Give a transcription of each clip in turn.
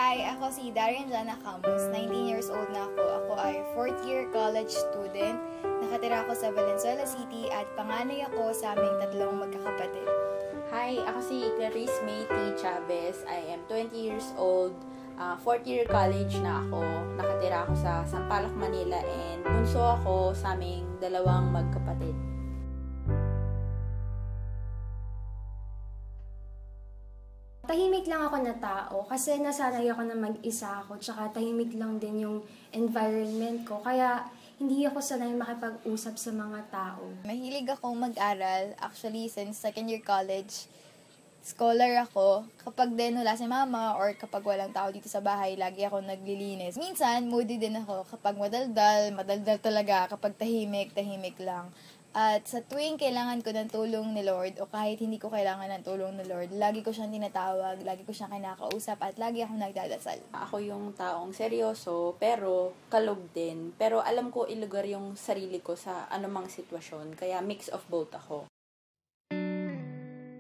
Hi, ako si Darian Jana Camus, 19 years old na ako. Ako ay 4th year college student. Nakatira ako sa Valenzuela City at panganay ako sa aming tatlong magkakapatid. Hi, ako si Clarice May T. Chavez. I am 20 years old. 4th year college na ako. Nakatira ako sa Sampaloc, Manila and bunso ako sa aming dalawang magkapatid. Tahimik lang ako na tao kasi nasanay ako na mag-isa ako tsaka tahimik lang din yung environment ko kaya hindi ako sanay makipag-usap sa mga tao. Mahilig akong mag-aral. Actually, since 2nd year college, scholar ako. Kapag din wala si mama or kapag walang tao dito sa bahay, lagi ako naglilinis. Minsan, moody din ako. Kapag madaldal talaga. Kapag tahimik lang. At sa tuwing kailangan ko ng tulong ni Lord o kahit hindi ko kailangan ng tulong ni Lord, lagi ko siyang tinatawag, lagi ko siyang kinakausap at lagi akong nagdadasal. Ako yung taong seryoso pero kalog din. Pero alam ko ilugar yung sarili ko sa anumang sitwasyon. Kaya mix of both ako.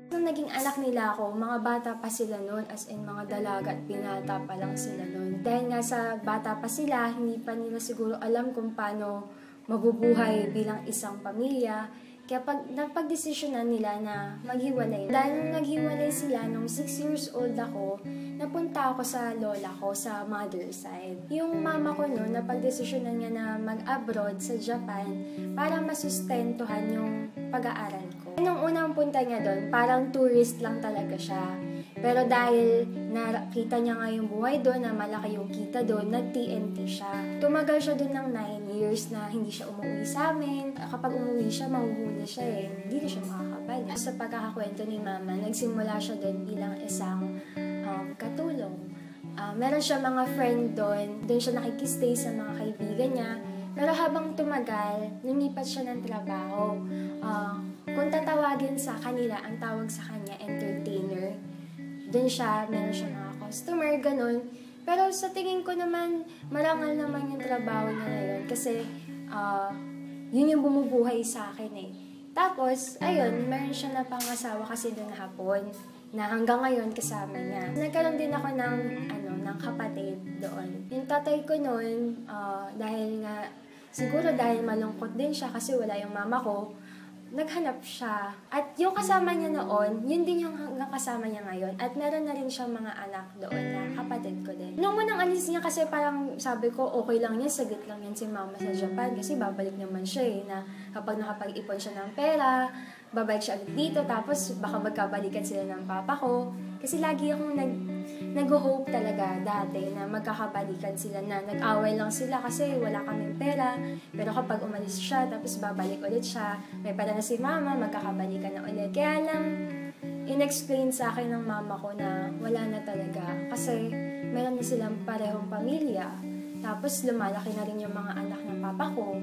Nung naging anak nila ako, mga bata pa sila noon, as in mga dalaga at binata pa lang sila noon. Dahil nga sa bata pa sila, hindi pa nila siguro alam kung paano mabubuhay bilang isang pamilya. Kaya napagdesisyonan nila na maghiwalay. Dahil nung naghiwalay sila, nung 6 years old ako, napunta ako sa lola ko sa mother side. Yung mama ko noon, napagdesisyonan niya na mag-abroad sa Japan para masustentuhan yung pag-aaral ko. Nung unang punta niya doon, parang tourist lang talaga siya. Pero dahil nakita niya nga yung buhay doon, na malaki yung kita doon, nag-TNT siya. Tumagal siya doon ng 9 years na hindi siya umuwi sa amin. Kapag umuwi siya, mahuhuli siya eh. Hindi na siya makakabalik. Sa pagkakakwento ni mama, nagsimula siya doon bilang isang katulong. Meron siya mga friend doon. Doon siya nakikistay sa mga kaibigan niya. Pero habang tumagal, lumipat siya ng trabaho. Kung tatawagin sa kanila, ang tawag sa kanya, entertainer. Doon siya, meron siya mga customer, ganun. Pero sa tingin ko naman, marangal naman yung trabaho niya na yun. Kasi, yun yung bumubuhay sa akin eh. Tapos, ayun, meron siya na pangasawa kasi doon hapon. Na hanggang ngayon kasama niya. Nagkaroon din ako ng kapatid doon. Yung tatay ko noon, siguro dahil malungkot din siya kasi wala yung mama ko, naghanap siya. At yung kasama niya noon, yun din yung hanggang kasama niya ngayon. At meron na rin siyang mga anak doon na kapatid ko din. Nung unang alis niya kasi parang sabi ko, okay lang yan, saglit lang yan si mama sa Japan. Kasi babalik naman siya eh, na kapag nakapag-ipon siya ng pera, babalik siya ulit dito, tapos baka magkabalikan sila ng papa ko. Kasi lagi akong nag-hope talaga dati na magkakabalikan sila, na nag-away lang sila kasi wala kaming pera. Pero kapag umalis siya, tapos babalik ulit siya, may pera na si mama, magkakabalikan na ulit. Kaya lang, in-explain sa akin ng mama ko na wala na talaga. Kasi meron na silang parehong pamilya. Tapos lumalaki na rin yung mga anak ng papa ko.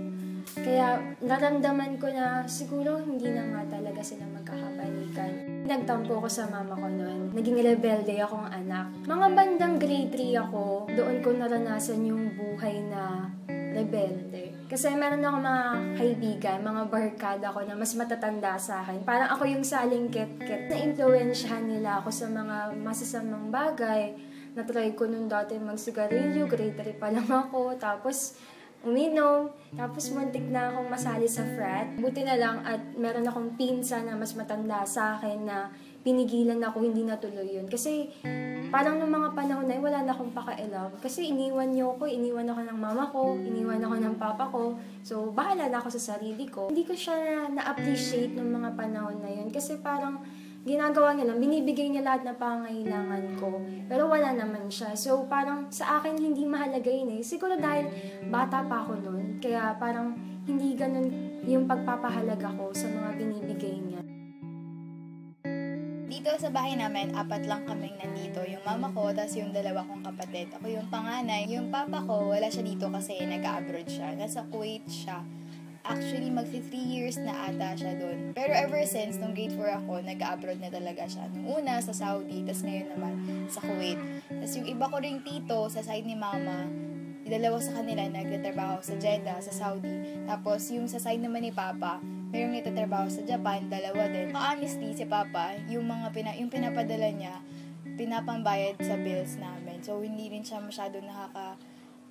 Kaya naramdaman ko na siguro hindi na nga talaga sila magkakabalikan. Nagtampo ko sa mama ko noon. Naging rebelde akong anak. Mga bandang grade 3 ako, doon ko naranasan yung buhay na rebelde. Kasi meron ako mga kaibigan, mga barkada ko na mas matatanda sa akin. Parang ako yung saling ket-ket. Na-influensyahan nila ako sa mga masasamang bagay. Na-try ko nung dati magsigarilyo, grade 3 pa lang ako. Tapos uminom, tapos muntik na akong masali sa frat. Buti na lang at meron akong pinsan na mas matanda sa akin na pinigilan ako, hindi natuloy yun. Kasi parang nung mga panahon na yun, wala na akong pakailam. Kasi iniwan ako ng mama ko, iniwan ako ng papa ko. So, bahala na ako sa sarili ko. Hindi ko siya na-appreciate nung mga panahon na yun. Kasi parang ginagawa niya lang, binibigay niya lahat na pangangailangan ko. Pero wala naman siya. So, parang sa akin hindi mahalaga yun eh. Siguro dahil bata pa ako noon. Kaya parang hindi ganun yung pagpapahalaga ko sa mga binibigay niya. Dito sa bahay namin, 4 lang kaming nandito. Yung mama ko, tas yung 2 kong kapatid. Ako yung panganay. Yung papa ko, wala siya dito kasi nag-abroad siya. Nasa Kuwait siya. Actually, magsi 3 years na ata siya doon. Pero ever since, nung grade 4 ako, nag-abroad na talaga siya. Nung una, sa Saudi, tas ngayon naman sa Kuwait. Tas yung iba ko ring tito, sa side ni mama, yung 2 sa kanila, nagtatrabaho sa Jeddah, sa Saudi. Tapos, yung sa side naman ni papa, mayroong nagtatrabaho sa Japan, 2 din. Honestly, si papa, yung pinapadala niya, pinapambayad sa bills namin. namin. So, hindi rin siya masyado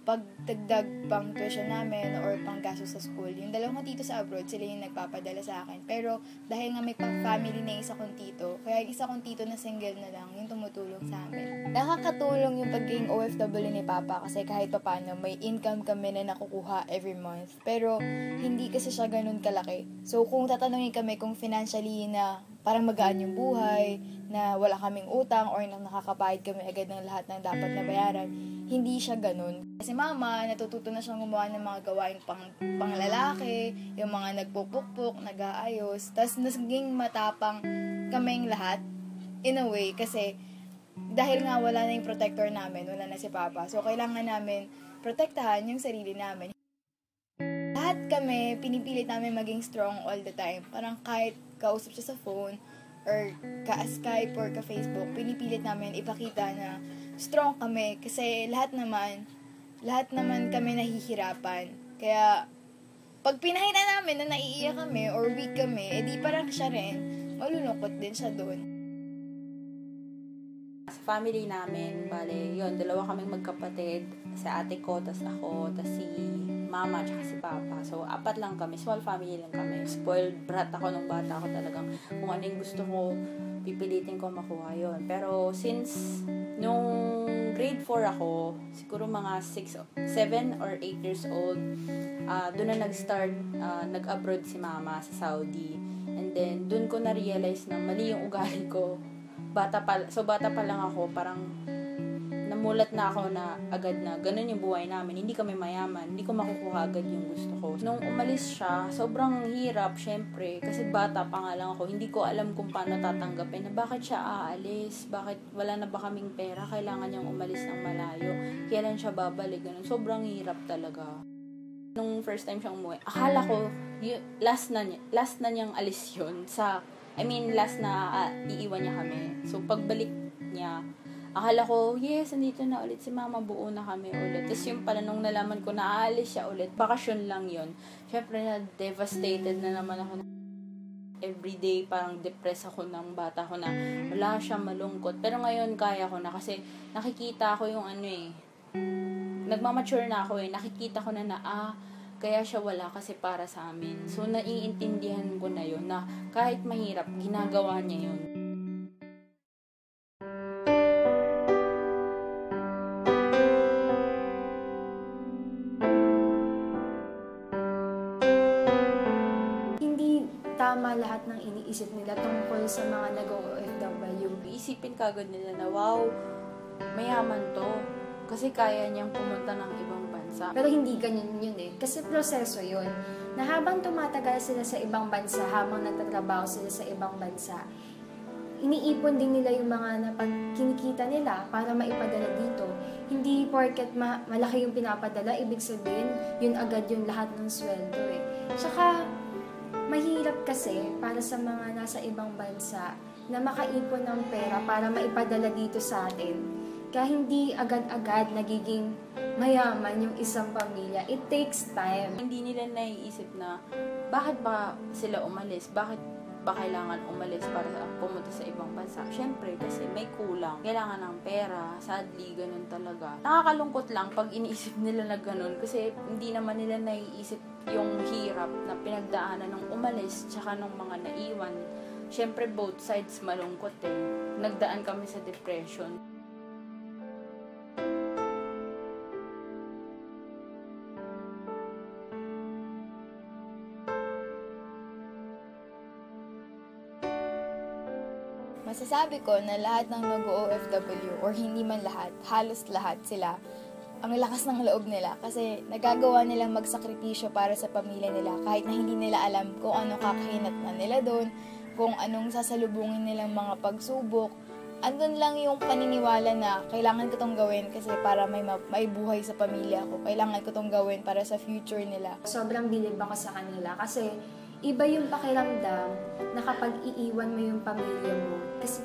pagdagdag pang tuition namin or pang gastos sa school. Yung dalawang kong tito sa abroad, sila yung nagpapadala sa akin. Pero dahil nga may family na isa kong tito, kaya yung isa kong tito na single na lang, yung tumutulong sa amin. Nakakatulong yung pagiging OFW ni Papa kasi kahit papaano may income kami na nakukuha every month. Pero hindi kasi siya ganun kalaki. So kung tatanungin kami kung financially na parang magaan yung buhay, na wala kaming utang or na nakakapahid kami agad ng lahat ng dapat na bayaran, hindi siya ganun. Kasi mama, natututo na siyang gumawa ng mga gawain panglalaki, yung mga nagpupukpuk, nag-aayos. Tapos naging matapang kaming lahat, in a way, kasi dahil nga wala na yung protector namin, wala na si Papa. So, kailangan namin protektahan yung sarili namin. Lahat kami, pinipilit namin maging strong all the time. Parang kahit kausap siya sa phone, or ka-Skype or ka-Facebook, pinipilit namin ipakita na strong kami kasi lahat naman kami nahihirapan. Kaya pag pinahira namin na naiiyak kami or weak kami, edi parang siya rin, malulungkot din siya doon. Sa family namin, bale, yun, dalawa kaming magkapatid, si ate ko, tas ako, tas si mama, tsaka si papa. So, 4 lang kami, small family lang kami. Spoiled brat ako nung bata ako talagang. Kung ano yung gusto ko, pipilitin ko makuha yun. Pero, since nung grade 4 ako, siguro mga 7 or 8 years old, doon na nag-start, nag-abroad si mama sa Saudi. And then, doon ko na-realize na mali yung ugali ko. Bata pa lang ako, parang namulat na ako na agad na ganun yung buhay namin, hindi kami mayaman, hindi ko makukuha agad yung gusto ko. Nung umalis siya, sobrang hirap syempre, kasi bata pa nga lang ako, hindi ko alam kung paano tatanggapin na bakit siya aalis, bakit wala na ba kaming pera, kailangan niyang umalis ng malayo, kailan siya babalik, ganun. Sobrang hirap talaga. Nung first time siyang umuwi, akala ko last na niyang alis yun last na iiwan niya kami. So, pagbalik niya, akala ko, yes, andito na ulit si mama, buo na kami ulit. Tapos yung pala, nung nalaman ko na aalis siya ulit, bakasyon lang yun. Siyempre, devastated na naman ako. Everyday, parang depressed ako ng bata ko na wala siya, malungkot. Pero ngayon, kaya ko na kasi nakikita ko yung nagmamature na ako nakikita ko na kaya siya wala kasi para sa amin. So, naiintindihan ko na yun na kahit mahirap, ginagawa niya yun. Hindi tama lahat ng iniisip nila tungkol sa mga nag-OFW. Isipin kagad nila na, wow, mayaman to. Kasi kaya niyang pumunta ng ibang bansa. Pero hindi ganyan yun kasi proseso yun. Na habang tumatagal sila sa ibang bansa, habang nagtatrabaho sila sa ibang bansa, iniipon din nila yung mga kinikita nila para maipadala dito. Hindi porket malaki yung pinapadala, ibig sabihin, yun agad yung lahat ng sweldo Tsaka, mahirap kasi para sa mga nasa ibang bansa na makaipon ng pera para maipadala dito sa atin. Kaya hindi agad-agad nagiging mayaman yung isang pamilya. It takes time. Hindi nila naiisip na bakit ba sila umalis? Bakit ba kailangan umalis para pumunta sa ibang bansa? Siyempre, kasi may kulang. Kailangan ng pera. Sadly, ganun talaga. Nakakalungkot lang pag iniisip nila na ganun kasi hindi naman nila naiisip yung hirap na pinagdaanan ng umalis tsaka ng mga naiwan. Siyempre, both sides malungkot Nagdaan kami sa depression. Masasabi ko na lahat ng nag-OFW or hindi man lahat, halos lahat sila, ang lakas ng loob nila kasi nagagawa nilang magsakripisyo para sa pamilya nila kahit na hindi nila alam kung ano kakahinatnan nila doon, kung anong sasalubungin nilang mga pagsubok. Andun lang yung paniniwala na kailangan ko tong gawin kasi para may buhay sa pamilya ko. Kailangan ko tong gawin para sa future nila. Sobrang bilib ako sa kanila kasi iba yung pakiramdam na kapag iiwan mo yung pamilya mo kasi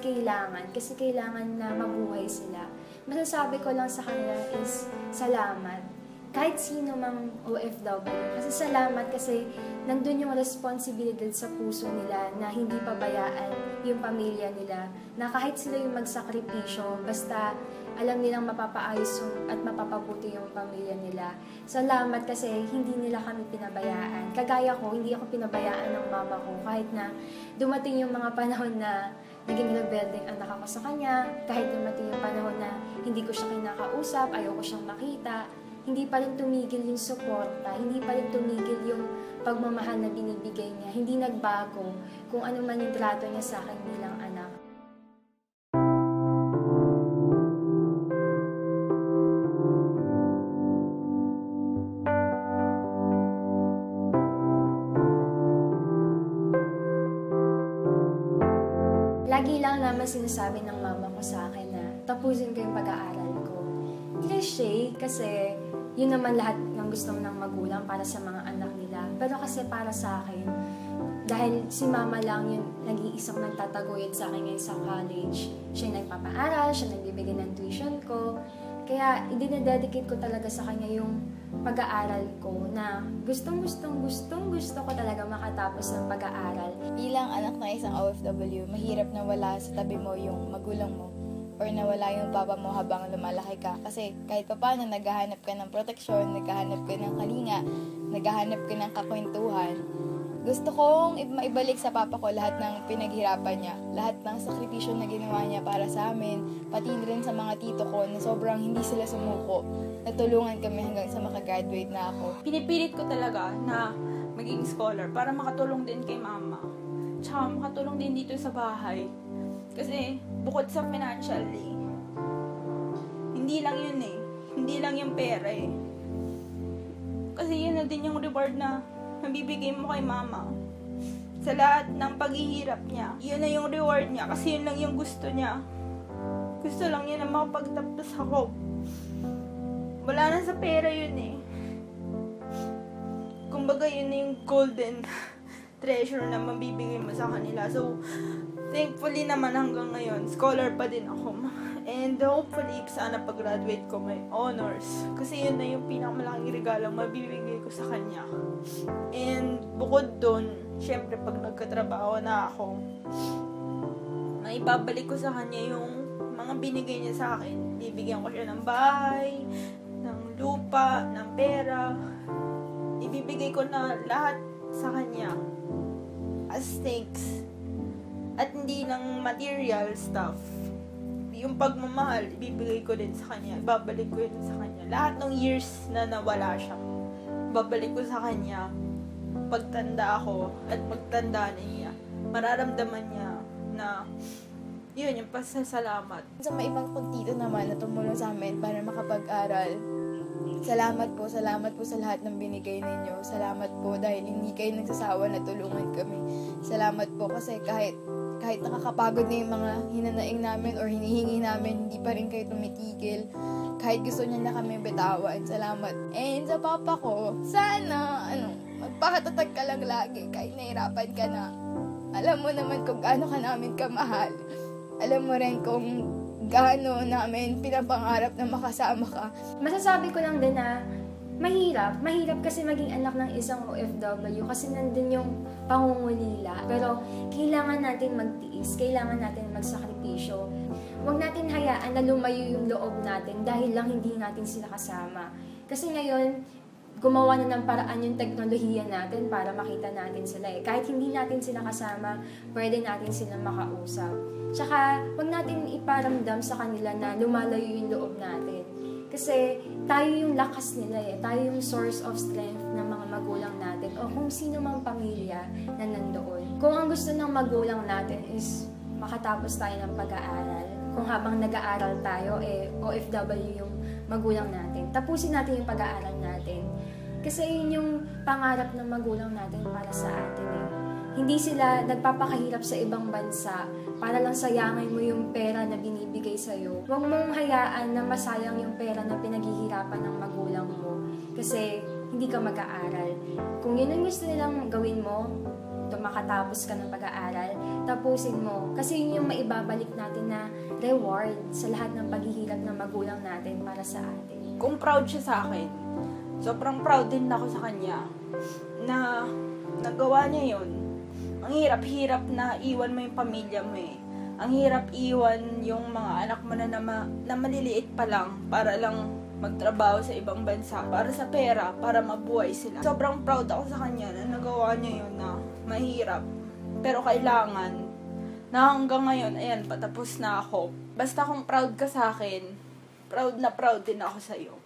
kailangan na mabuhay sila. Masasabi ko lang sa kanila is salamat. Kahit sino mang OFW. Kasi salamat kasi nandun yung responsibilidad sa puso nila na hindi pabayaan yung pamilya nila. Na kahit sila yung magsakripisyo, basta alam nilang mapapaayos at mapapabuti yung pamilya nila. Salamat kasi hindi nila kami pinabayaan. Kagaya ko, hindi ako pinabayaan ng mama ko kahit na dumating yung mga panahon na naging rebelde ang anak ako sa kanya, kahit dumating yung panahon na hindi ko siya kinakausap, ayoko siyang makita, hindi pa rin tumigil yung suporta, hindi pa rin tumigil yung pagmamahal na binibigay niya, hindi nagbago kung ano man yung trato niya sa akin bilang anak. Lagi lang naman sinasabi ng mama ko sa akin na tapusin ko yung pag-aaral ko. Cliché kasi yun naman lahat ng gusto ng magulang para sa mga anak nila. Pero kasi para sa akin, dahil si mama lang yung nag-iisang nagtataguyod sa akin ngayon sa college, siya yung nagpapaaral, siya nagbibigay ng tuition ko. Kaya idinededicate ko talaga sa kanya yung pag-aaral ko na gustong gusto ko talaga makatapos ng pag-aaral. Bilang anak ng isang OFW, mahirap na wala sa tabi mo yung magulang mo or nawala yung papa mo habang lumalaki ka. Kasi kahit pa paano, naghahanap ka ng proteksyon, naghahanap ka ng kalinga, naghahanap ka ng kakwentuhan. Gusto kong maibalik sa papa ko lahat ng pinaghirapan niya, lahat ng sakripisyo na ginawa niya para sa amin, pati rin sa mga tito ko na sobrang hindi sila sumuko. Natulungan kami hanggang sa makagraduate na ako. Pinipilit ko talaga na maging scholar para makatulong din kay mama. Tsaka makatulong din dito sa bahay. Kasi bukod sa financially, hindi lang yun eh. Hindi lang yung pera eh. Kasi yun na din yung reward na mabibigay mo kay mama. Sa lahat ng paghihirap niya, yun na yung reward niya kasi yun lang yung gusto niya. Gusto lang niya na makapagtapos ako. Wala na sa pera yun eh. Kumbaga yun na yung golden treasure na mabibigay mo sa kanila. So, thankfully naman hanggang ngayon, scholar pa din ako. And hopefully, sana pag-graduate ko may honors. Kasi yun na yung pinakamalaking regalang mabibigay ko sa kanya. And bukod dun, syempre pag nagkatrabaho na ako, maibabalik ko sa kanya yung mga binigay niya sa akin. Bibigyan ko siya ng bahay, ng lupa, ng pera. Ibibigay ko na lahat sa kanya as thanks. At hindi lang material stuff. Yung pagmamahal, ibibigay ko din sa kanya. Babalik ko yun sa kanya. Lahat ng years na nawala siya, babalik ko sa kanya. Pagtanda ako at pagtanda niya, mararamdaman niya na yun, yung pasasalamat. Sa may ibang tito naman na tumulong sa amin para makapag-aral, salamat po sa lahat ng binigay ninyo. Salamat po dahil hindi kayo nagsasawa na tulungan kami. Salamat po kasi kahit nakakapagod na yung mga hinanaing namin or hinihingi namin, hindi pa rin kayo tumitigil. Kahit gusto niya na kami bitawan, salamat. And sa papa ko, sana, magpakatatag ka lang lagi kahit nahirapan ka na. Alam mo naman kung gaano ka namin kamahal. Alam mo rin kung gaano namin pinapangarap na makasama ka. Masasabi ko lang din na mahirap kasi maging anak ng isang OFW kasi nandun yung pangungulila. Pero kailangan natin magtiis, kailangan natin magsakripisyo. Huwag natin hayaan na lumayo yung loob natin dahil lang hindi natin sila kasama. Kasi ngayon, gumawa na ng paraan yung teknolohiya natin para makita natin sila eh. Kahit hindi natin sila kasama, pwede natin sila makausap. Tsaka, huwag natin iparamdam sa kanila na lumalayo yung loob natin. Kasi tayo yung lakas nila eh. Tayo yung source of strength ng mga magulang natin o kung sino mang pamilya na nandoon. Kung ang gusto ng magulang natin is makatapos tayo ng pag-aaral, kung habang nag-aaral tayo, OFW yung magulang natin, tapusin natin yung pag-aaral natin. Kasi yun yung pangarap ng magulang natin para sa atin eh. Hindi sila nagpapakahirap sa ibang bansa para lang sayangin mo yung pera na binibigay sa'yo. Huwag mong hayaan na masayang yung pera na pinaghihirapan ng magulang mo kasi hindi ka mag-aaral. Kung yun ang gusto nilang gawin mo, makatapos ka ng pag-aaral, tapusin mo. Kasi yun yung maibabalik natin na reward sa lahat ng paghihirap ng magulang natin para sa atin. Kung proud siya sa akin, sobrang proud din ako sa kanya na nagawa niya yun. Ang hirap-hirap na iwan mo yung pamilya mo eh. Ang hirap iwan yung mga anak mo na maliliit pa lang para lang magtrabaho sa ibang bansa para sa pera, para mabuhay sila. Sobrang proud ako sa kanya na nagawa niya yun na mahirap. Pero kailangan na hanggang ngayon, ayan, patapos na ako. Basta kung proud ka sa akin, proud na proud din ako sa'yo.